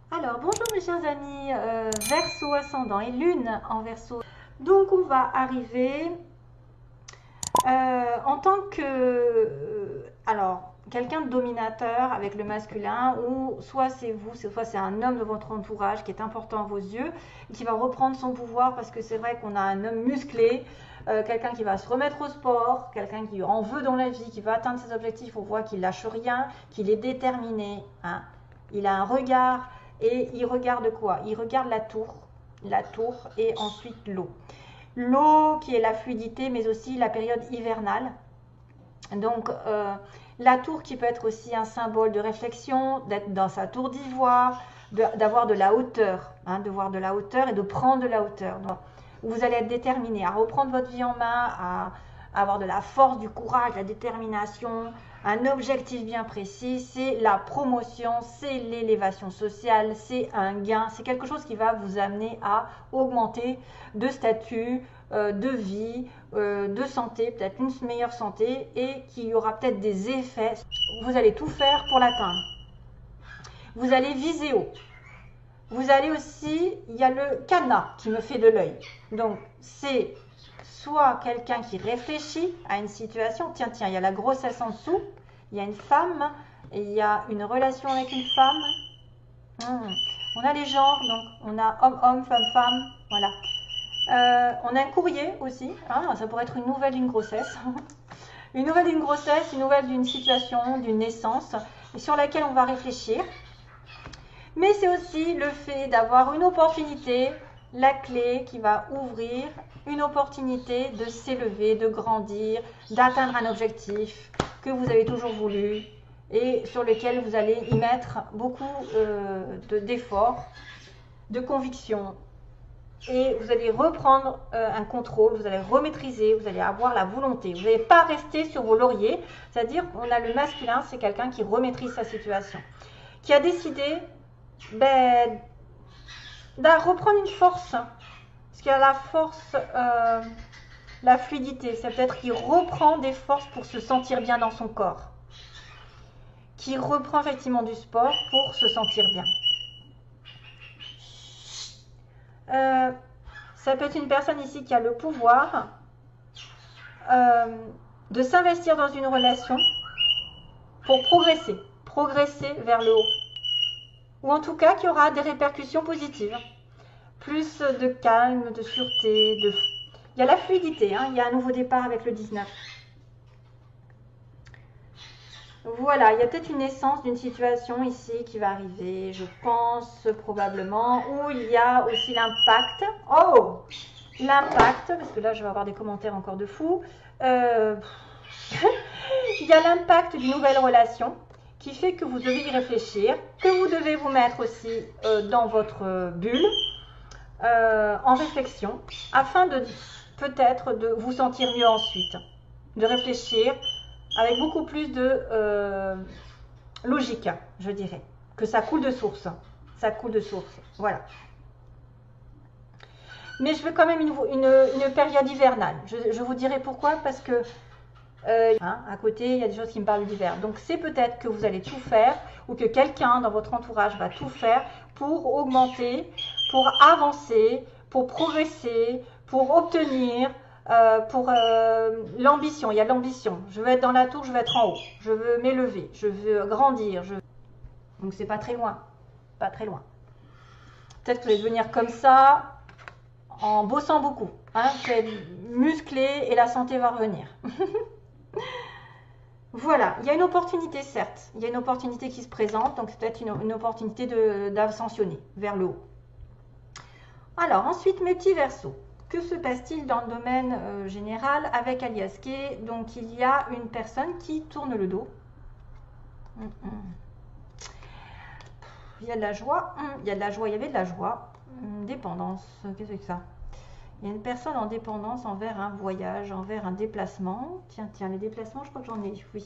Alors, bonjour mes chers amis, Verseau ascendant et Lune en Verseau. Donc, on va arriver en tant que, alors, quelqu'un de dominateur avec le masculin, ou soit c'est vous, soit c'est un homme de votre entourage qui est important à vos yeux, qui va reprendre son pouvoir parce que c'est vrai qu'on a un homme musclé, quelqu'un qui va se remettre au sport, quelqu'un qui en veut dans la vie, qui va atteindre ses objectifs. On voit qu'il lâche rien, qu'il est déterminé, hein. Il a un regard et il regarde quoi? Il regarde la tour et ensuite l'eau. L'eau qui est la fluidité, mais aussi la période hivernale. Donc, la tour qui peut être aussi un symbole de réflexion, d'être dans sa tour d'ivoire, d'avoir de la hauteur, hein, de voir de la hauteur et de prendre de la hauteur. Donc, vous allez être déterminé à reprendre votre vie en main, à avoir de la force, du courage, de la détermination, un objectif bien précis, c'est la promotion, c'est l'élévation sociale, c'est un gain, c'est quelque chose qui va vous amener à augmenter de statut, de vie, de santé, peut-être une meilleure santé, et qui aura peut-être des effets. Vous allez tout faire pour l'atteindre. Vous allez viser haut. Vous allez aussi, il y a le cadenas qui me fait de l'œil. Donc, c'est soit quelqu'un qui réfléchit à une situation. Tiens, il y a la grossesse en dessous. Il y a une femme. Et il y a une relation avec une femme. On a les genres, donc on a homme-homme, femme-femme. Voilà. On a un courrier aussi. Hein, ça pourrait être une nouvelle d'une grossesse. Une nouvelle d'une grossesse, une nouvelle d'une situation, d'une naissance, et sur laquelle on va réfléchir. Mais c'est aussi le fait d'avoir une opportunité, la clé qui va ouvrir une opportunité de s'élever, de grandir, d'atteindre un objectif que vous avez toujours voulu et sur lequel vous allez y mettre beaucoup d'efforts, de conviction. Et vous allez reprendre un contrôle, vous allez remaîtriser, vous allez avoir la volonté. Vous n'allez pas rester sur vos lauriers, c'est-à-dire qu'on a le masculin, c'est quelqu'un qui remaîtrise sa situation, qui a décidé de reprendre une force, parce qu'il y a la force, la fluidité, c'est peut-être qu'il reprend des forces pour se sentir bien dans son corps, qui reprend effectivement du sport pour se sentir bien. Ça peut être une personne ici qui a le pouvoir de s'investir dans une relation pour progresser vers le haut, ou en tout cas qui aura des répercussions positives. Plus de calme, de sûreté, il y a la fluidité, hein, il y a un nouveau départ avec le 19. Voilà, il y a peut-être une naissance d'une situation ici qui va arriver, je pense probablement, où il y a aussi l'impact. Oh, l'impact, parce que là je vais avoir des commentaires encore de fous. Il y a l'impact d'une nouvelle relation qui fait que vous devez y réfléchir, que vous devez vous mettre aussi dans votre bulle, en réflexion, afin de peut-être de vous sentir mieux ensuite, de réfléchir avec beaucoup plus de logique, je dirais, que ça coule de source. Ça coule de source, voilà. Mais je veux quand même une période hivernale. Je vous dirai pourquoi, parce que à côté, il y a des choses qui me parlent d'hiver. Donc c'est peut-être que vous allez tout faire, ou que quelqu'un dans votre entourage va tout faire pour augmenter, pour avancer, pour progresser, pour obtenir, pour l'ambition. Il y a l'ambition. Je veux être dans la tour, je veux être en haut. Je veux m'élever, je veux grandir. Donc c'est pas très loin. Pas très loin. Peut-être que vous allez devenir comme ça en bossant beaucoup. Hein, vous allez être musclé et la santé va revenir. Voilà, il y a une opportunité, certes. Il y a une opportunité qui se présente, donc c'est peut-être une opportunité d'ascensionner vers le haut. Alors, ensuite, mes petits versos. Que se passe-t-il dans le domaine général avec Aliaské? Donc, il y a une personne qui tourne le dos. Il y a de la joie. Il y a de la joie, il y avait de la joie. Dépendance, qu'est-ce que c'est que ça? Il y a une personne en dépendance envers un voyage, envers un déplacement. Tiens, les déplacements, je crois que j'en ai, oui.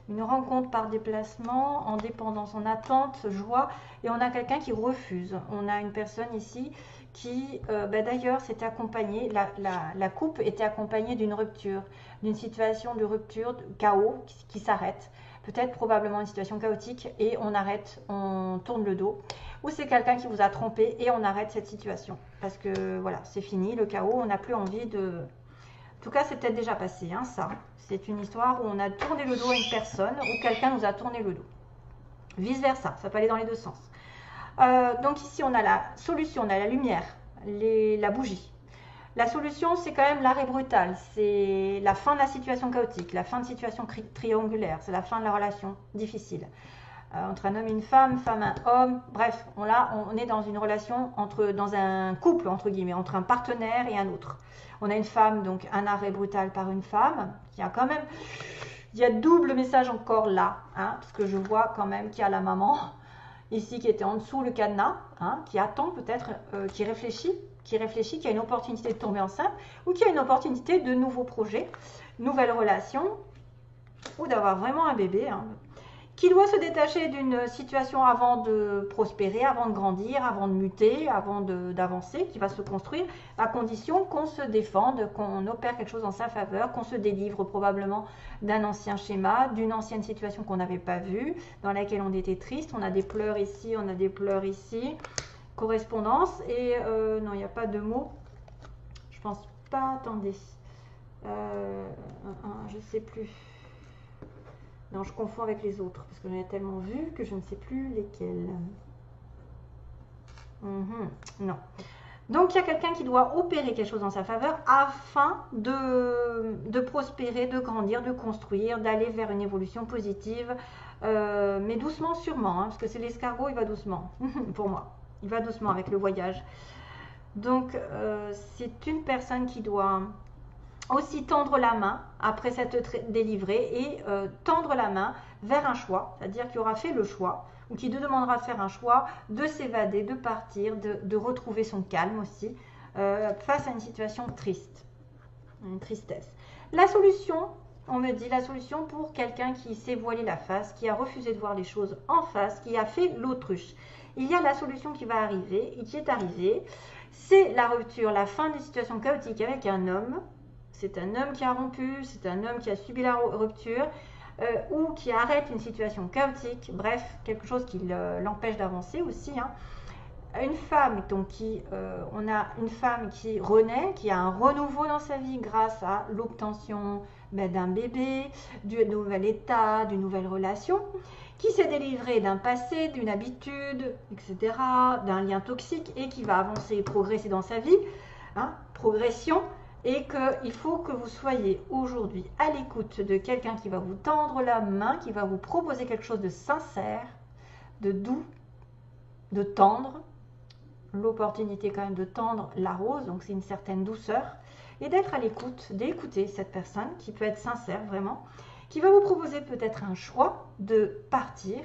Une rencontre par déplacement, en dépendance, en attente, joie. Et on a quelqu'un qui refuse. On a une personne ici qui, d'ailleurs, s'était accompagnée, la coupe était accompagnée d'une rupture, d'une situation de rupture, de chaos qui s'arrête. peut-être probablement une situation chaotique et on arrête, on tourne le dos. Ou c'est quelqu'un qui vous a trompé et on arrête cette situation. Parce que voilà, c'est fini, le chaos, on n'a plus envie de... En tout cas, c'est peut-être déjà passé, hein, ça. C'est une histoire où on a tourné le dos à une personne ou quelqu'un nous a tourné le dos. Vice versa, ça peut aller dans les deux sens. Donc ici, on a la solution, on a la lumière, la bougie. La solution, c'est quand même l'arrêt brutal. C'est la fin de la situation chaotique, la fin de situation triangulaire. C'est la fin de la relation difficile. Entre un homme et une femme et un homme. Bref, on est dans une relation, dans un couple, entre guillemets, entre un partenaire et un autre. On a une femme, donc un arrêt brutal par une femme, qui a quand même... Il y a double message encore là, hein, parce que je vois quand même qu'il y a la maman, ici, qui était en dessous le cadenas, hein, qui attend peut-être, qui réfléchit, qui a une opportunité de tomber enceinte, ou qui a une opportunité de nouveaux projets, nouvelles relations, ou d'avoir vraiment un bébé, hein, qui doit se détacher d'une situation avant de prospérer, avant de grandir, avant de muter, avant d'avancer, qui va se construire, à condition qu'on se défende, qu'on opère quelque chose en sa faveur, qu'on se délivre probablement d'un ancien schéma, d'une ancienne situation qu'on n'avait pas vue, dans laquelle on était triste. On a des pleurs ici, on a des pleurs ici. Correspondance, et non, il n'y a pas de mots. Je pense pas, attendez. Je sais plus. Non, je confonds avec les autres, parce que j'en ai tellement vu que je ne sais plus lesquels. Non. Donc, il y a quelqu'un qui doit opérer quelque chose dans sa faveur afin de prospérer, de grandir, de construire, d'aller vers une évolution positive. Mais doucement, sûrement, hein, parce que c'est l'escargot, il va doucement, pour moi. Il va doucement avec le voyage. Donc, c'est une personne qui doit aussi tendre la main après s'être délivrée et tendre la main vers un choix, c'est-à-dire qui aura fait le choix ou qui demandera de faire un choix, de s'évader, de partir, de retrouver son calme aussi face à une situation triste, une tristesse. La solution, on me dit la solution pour quelqu'un qui s'est voilé la face, qui a refusé de voir les choses en face, qui a fait l'autruche. Il y a la solution qui va arriver et qui est arrivée, c'est la rupture, la fin d'une situation chaotique avec un homme. C'est un homme qui a rompu, c'est un homme qui a subi la rupture ou qui arrête une situation chaotique, bref, quelque chose qui l'empêche d'avancer aussi. Hein. Une femme, donc on a une femme qui renaît, qui a un renouveau dans sa vie grâce à l'obtention d'un bébé, d'un nouvel état, d'une nouvelle relation, qui s'est délivrée d'un passé, d'une habitude, etc., d'un lien toxique et qui va avancer et progresser dans sa vie, hein, progression. Et qu'il faut que vous soyez aujourd'hui à l'écoute de quelqu'un qui va vous tendre la main, qui va vous proposer quelque chose de sincère, de doux, de tendre. L'opportunité quand même de tendre la rose, donc c'est une certaine douceur. Et d'être à l'écoute, d'écouter cette personne qui peut être sincère vraiment, qui va vous proposer peut-être un choix de partir,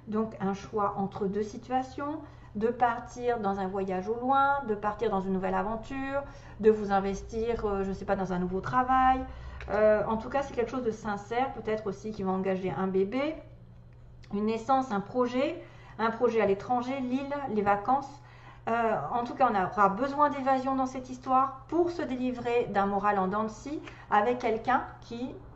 donc un choix entre deux situations, de partir dans un voyage au loin, de partir dans une nouvelle aventure, de vous investir, je ne sais pas, dans un nouveau travail. En tout cas, c'est quelque chose de sincère, peut-être aussi qui va engager un bébé, une naissance, un projet à l'étranger, l'île, les vacances. En tout cas, on aura besoin d'évasion dans cette histoire pour se délivrer d'un moral en dents de scie avec quelqu'un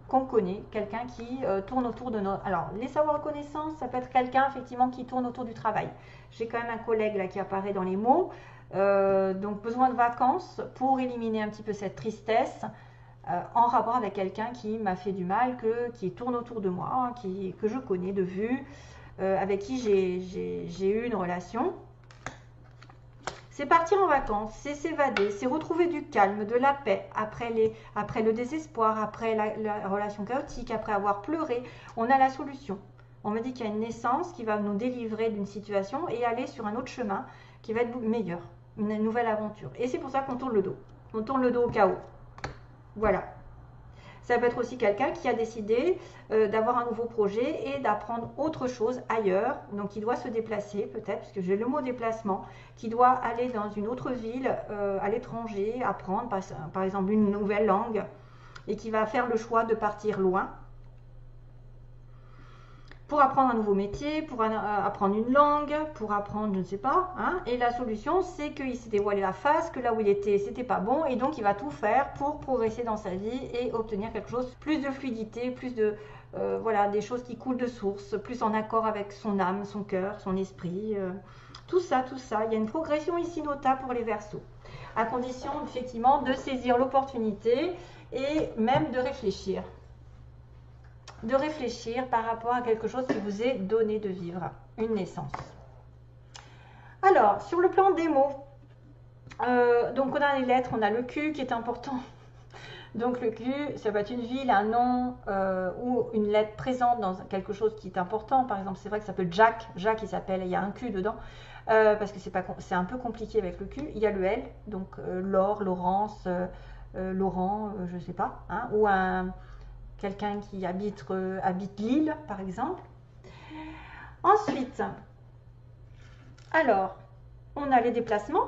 qu'on connaît, quelqu'un qui tourne autour de nos... Alors, les savoirs connaissances, ça peut être quelqu'un effectivement qui tourne autour du travail. J'ai quand même un collègue là qui apparaît dans les mots, donc besoin de vacances pour éliminer un petit peu cette tristesse en rapport avec quelqu'un qui m'a fait du mal, qui tourne autour de moi, hein, que je connais de vue, avec qui j'ai eu une relation. C'est partir en vacances, c'est s'évader, c'est retrouver du calme, de la paix après le désespoir, après la relation chaotique, après avoir pleuré. On a la solution. On me dit qu'il y a une naissance qui va nous délivrer d'une situation et aller sur un autre chemin qui va être meilleur, une nouvelle aventure. Et c'est pour ça qu'on tourne le dos. On tourne le dos au chaos. Voilà. Ça peut être aussi quelqu'un qui a décidé d'avoir un nouveau projet et d'apprendre autre chose ailleurs. Donc, il doit se déplacer peut-être, puisque j'ai le mot déplacement, qui doit aller dans une autre ville, à l'étranger, apprendre par exemple une nouvelle langue et qui va faire le choix de partir loin pour apprendre un nouveau métier, pour apprendre une langue, pour apprendre, je ne sais pas. Hein. Et la solution, c'est qu'il s'est dévoilé la face, que là où il était, c'était pas bon, et donc il va tout faire pour progresser dans sa vie et obtenir quelque chose, plus de fluidité, plus de voilà, des choses qui coulent de source, plus en accord avec son âme, son cœur, son esprit. Tout ça, tout ça. Il y a une progression ici notable pour les Verseaux, à condition effectivement de saisir l'opportunité et même de réfléchir. De réfléchir par rapport à quelque chose qui vous est donné de vivre, une naissance. Alors, sur le plan des mots, donc on a les lettres, on a le Q qui est important. Donc le Q, ça peut être une ville, un nom ou une lettre présente dans quelque chose qui est important. Par exemple, c'est vrai que ça peut être Jacques. Jacques, il s'appelle, il y a un Q dedans. Parce que c'est un peu compliqué avec le Q. Il y a le L, donc Laure, Laurence, Laurent, je ne sais pas. Hein, ou quelqu'un qui habite Lille, par exemple. Ensuite, alors, on a les déplacements.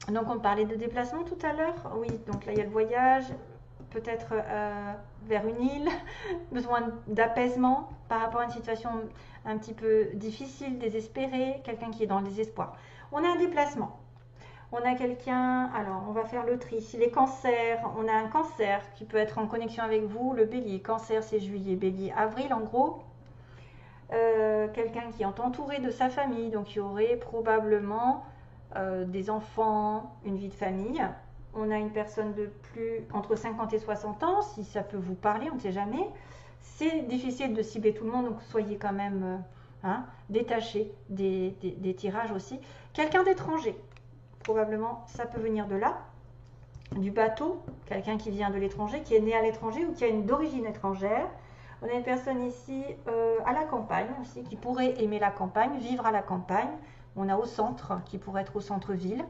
Donc on parlait de déplacement tout à l'heure. Oui, donc là il y a le voyage, peut-être vers une île, besoin d'apaisement par rapport à une situation un petit peu difficile, désespérée, quelqu'un qui est dans le désespoir. On a un déplacement. On a quelqu'un, alors on va faire le tri. Si les cancers, on a un cancer qui peut être en connexion avec vous, le bélier. Cancer c'est juillet, bélier, avril en gros. Quelqu'un qui est entouré de sa famille, donc il y aurait probablement des enfants, une vie de famille. On a une personne de plus entre 50 et 60 ans, si ça peut vous parler, on ne sait jamais. C'est difficile de cibler tout le monde, donc soyez quand même détachés des tirages aussi. Quelqu'un d'étranger, probablement ça peut venir de là. Du bateau, quelqu'un qui vient de l'étranger, qui est né à l'étranger ou qui a une d'origine étrangère. On a une personne ici à la campagne aussi, qui pourrait aimer la campagne, vivre à la campagne. On a au centre, qui pourrait être au centre-ville.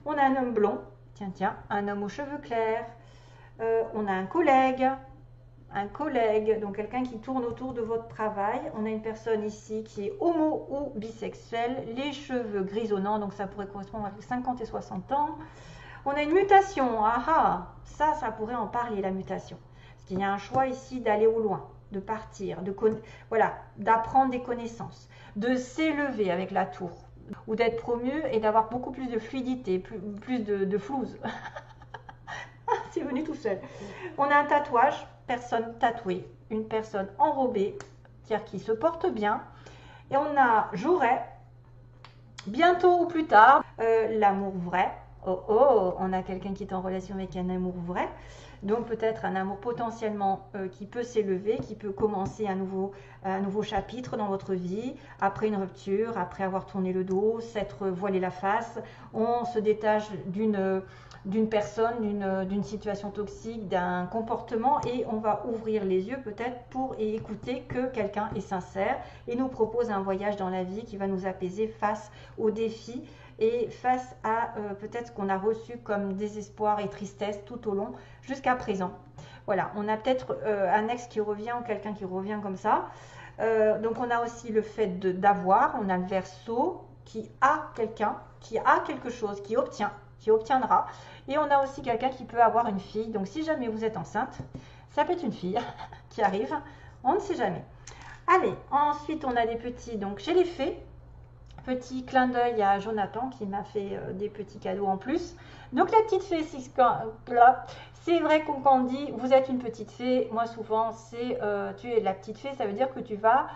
On a un homme blond, tiens, un homme aux cheveux clairs. On a un collègue, donc quelqu'un qui tourne autour de votre travail. On a une personne ici qui est homo ou bisexuelle, les cheveux grisonnants, donc ça pourrait correspondre avec 50 et 60 ans. On a une mutation, ça pourrait en parler, la mutation. Parce qu'il y a un choix ici d'aller au loin, de partir, d'apprendre des connaissances, de s'élever avec la tour, ou d'être promu et d'avoir beaucoup plus de fluidité, plus de flouze. C'est venu tout seul. On a un tatouage, personne tatouée, une personne enrobée, c'est-à-dire qui se porte bien. Et on a j'aurai, bientôt ou plus tard, l'amour vrai. On a quelqu'un qui est en relation avec un amour vrai. Donc peut-être un amour potentiellement qui peut s'élever, qui peut commencer un nouveau chapitre dans votre vie, après une rupture, après avoir tourné le dos, s'être voilé la face. On se détache d'une personne, d'une situation toxique, d'un comportement et on va ouvrir les yeux peut-être pour écouter que quelqu'un est sincère et nous propose un voyage dans la vie qui va nous apaiser face aux défis et face à peut-être ce qu'on a reçu comme désespoir et tristesse tout au long jusqu'à présent. Voilà, on a peut-être un ex qui revient ou quelqu'un qui revient comme ça. Donc on a aussi le fait d'avoir, on a le Verseau qui a quelqu'un, qui a quelque chose, qui obtiendra. Et on a aussi quelqu'un qui peut avoir une fille. Donc si jamais vous êtes enceinte, ça peut être une fille qui arrive, on ne sait jamais. Allez, ensuite on a des petits, donc chez les fées. Petit clin d'œil à Jonathan qui m'a fait des petits cadeaux en plus. Donc la petite fée, c'est vrai qu'on quand on dit vous êtes une petite fée, moi souvent c'est tu es la petite fée, ça veut dire que tu vas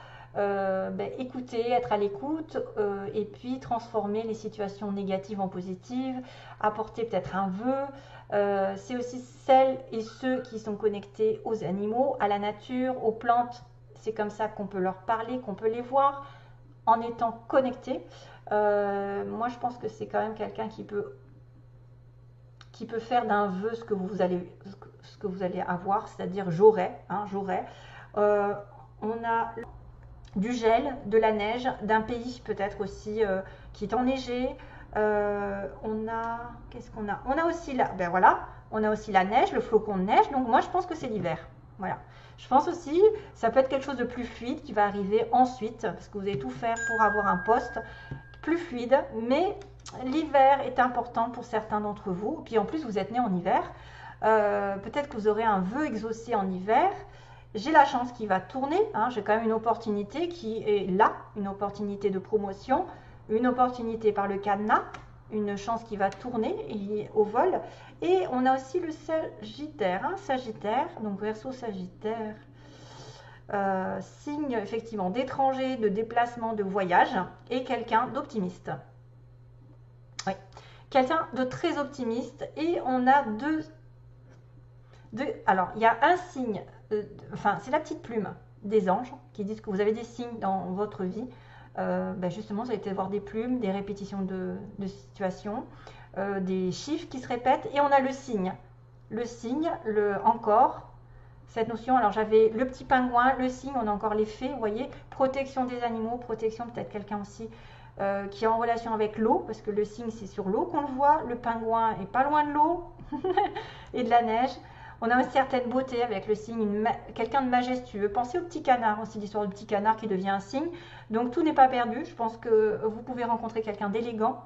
écouter, être à l'écoute et puis transformer les situations négatives en positives, apporter peut-être un vœu. C'est aussi celles et ceux qui sont connectés aux animaux, à la nature, aux plantes. C'est comme ça qu'on peut leur parler, qu'on peut les voir en étant connecté. Moi je pense que c'est quand même quelqu'un qui peut faire d'un vœu ce que vous allez avoir, c'est-à-dire j'aurai. On a du gel, de la neige, d'un pays peut-être aussi qui est enneigé. Qu'est-ce qu'on a? On a aussi on a aussi la neige, le flocon de neige. Donc moi je pense que c'est l'hiver. Voilà. Je pense aussi, ça peut être quelque chose de plus fluide qui va arriver ensuite, parce que vous allez tout faire pour avoir un poste plus fluide, mais l'hiver est important pour certains d'entre vous. Puis en plus, vous êtes né en hiver. Peut-être que vous aurez un vœu exaucé en hiver. J'ai la chance qui va tourner. J'ai quand même une opportunité qui est là, une opportunité de promotion, une opportunité par le cadenas, une chance qui va tourner au vol. Et on a aussi le Sagittaire, Sagittaire, donc Verseau Sagittaire. Signe effectivement d'étranger, de déplacement, de voyage et quelqu'un d'optimiste. Oui, quelqu'un de très optimiste et on a alors il y a un signe, enfin c'est la petite plume des anges qui disent que vous avez des signes dans votre vie. Justement, vous allez peut-être voir des plumes, des répétitions de situations, des chiffres qui se répètent et on a le signe, encore. Cette notion, alors j'avais le petit pingouin, le signe, on a encore les fées, vous voyez, protection des animaux, protection peut-être quelqu'un aussi qui est en relation avec l'eau, parce que le signe c'est sur l'eau qu'on le voit, le pingouin est pas loin de l'eau et de la neige. On a une certaine beauté avec le signe, quelqu'un de majestueux. Pensez au petit canard, aussi l'histoire du petit canard qui devient un signe. Donc tout n'est pas perdu, je pense que vous pouvez rencontrer quelqu'un d'élégant.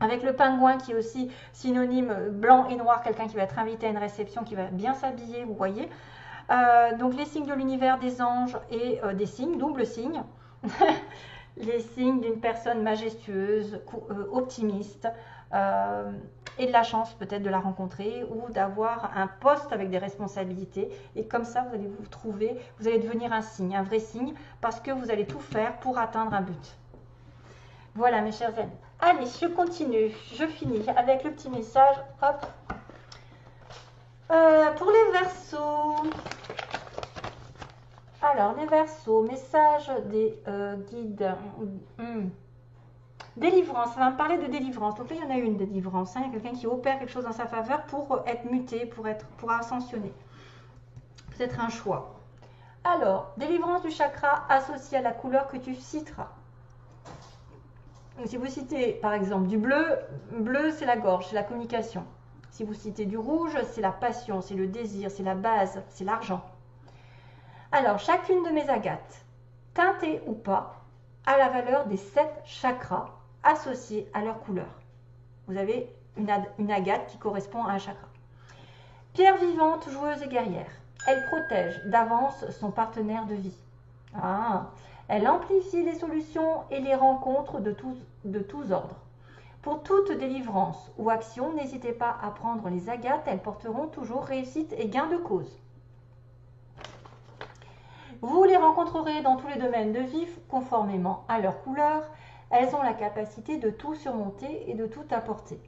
Avec le pingouin qui est aussi synonyme blanc et noir, quelqu'un qui va être invité à une réception, qui va bien s'habiller, vous voyez. Donc les signes de l'univers, des anges et des signes, double signe. Les signes d'une personne majestueuse, optimiste, et de la chance peut-être de la rencontrer ou d'avoir un poste avec des responsabilités. Et comme ça, vous allez vous trouver, vous allez devenir un signe, un vrai signe, parce que vous allez tout faire pour atteindre un but. Voilà mes chers amis. Allez, je continue, je finis avec le petit message. Hop. Pour les Verseaux. Alors, les Verseaux, message des guides. Délivrance, ça va me parler de délivrance. Donc là, il y en a une délivrance. Il y a quelqu'un qui opère quelque chose en sa faveur pour être muté, pour ascensionner. Peut-être un choix. Alors, délivrance du chakra associé à la couleur que tu citeras. Donc, si vous citez par exemple du bleu, bleu c'est la gorge, c'est la communication. Si vous citez du rouge, c'est la passion, c'est le désir, c'est la base, c'est l'argent. Alors, chacune de mes agates, teintées ou pas, a la valeur des 7 chakras associés à leur couleur. Vous avez une agate qui correspond à un chakra. Pierre vivante, joueuse et guerrière. Elle protège d'avance son partenaire de vie. Elle amplifie les solutions et les rencontres de tous ordres. Pour toute délivrance ou action, n'hésitez pas à prendre les agates, elles porteront toujours réussite et gain de cause. Vous les rencontrerez dans tous les domaines de vie conformément à leur couleur. Elles ont la capacité de tout surmonter et de tout apporter.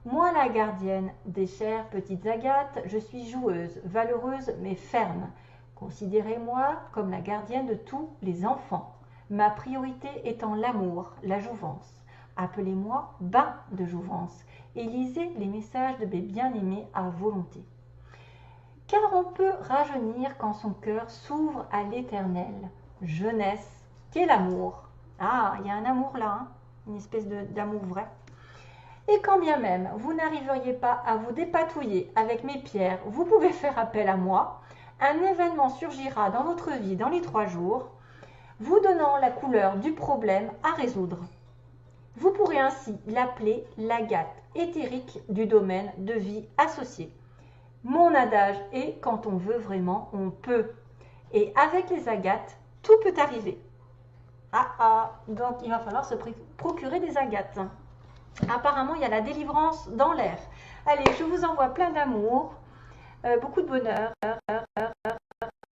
Moi, la gardienne des chères petites agates, je suis joueuse, valeureuse mais ferme. Considérez-moi comme la gardienne de tous les enfants. Ma priorité étant l'amour, la jouvence. Appelez-moi bain de jouvence et lisez les messages de mes bien-aimés à volonté. Car on peut rajeunir quand son cœur s'ouvre à l'éternel. Jeunesse, qu'est l'amour. Il y a un amour là, une espèce d'amour vrai. Et quand bien même vous n'arriveriez pas à vous dépatouiller avec mes pierres, vous pouvez faire appel à moi. Un événement surgira dans votre vie dans les 3 jours, vous donnant la couleur du problème à résoudre. Vous pourrez ainsi l'appeler l'agate éthérique du domaine de vie associé. Mon adage est quand on veut vraiment, on peut. Et avec les agates, tout peut arriver. Donc il va falloir se procurer des agates. Apparemment, il y a la délivrance dans l'air. Allez, je vous envoie plein d'amour, beaucoup de bonheur.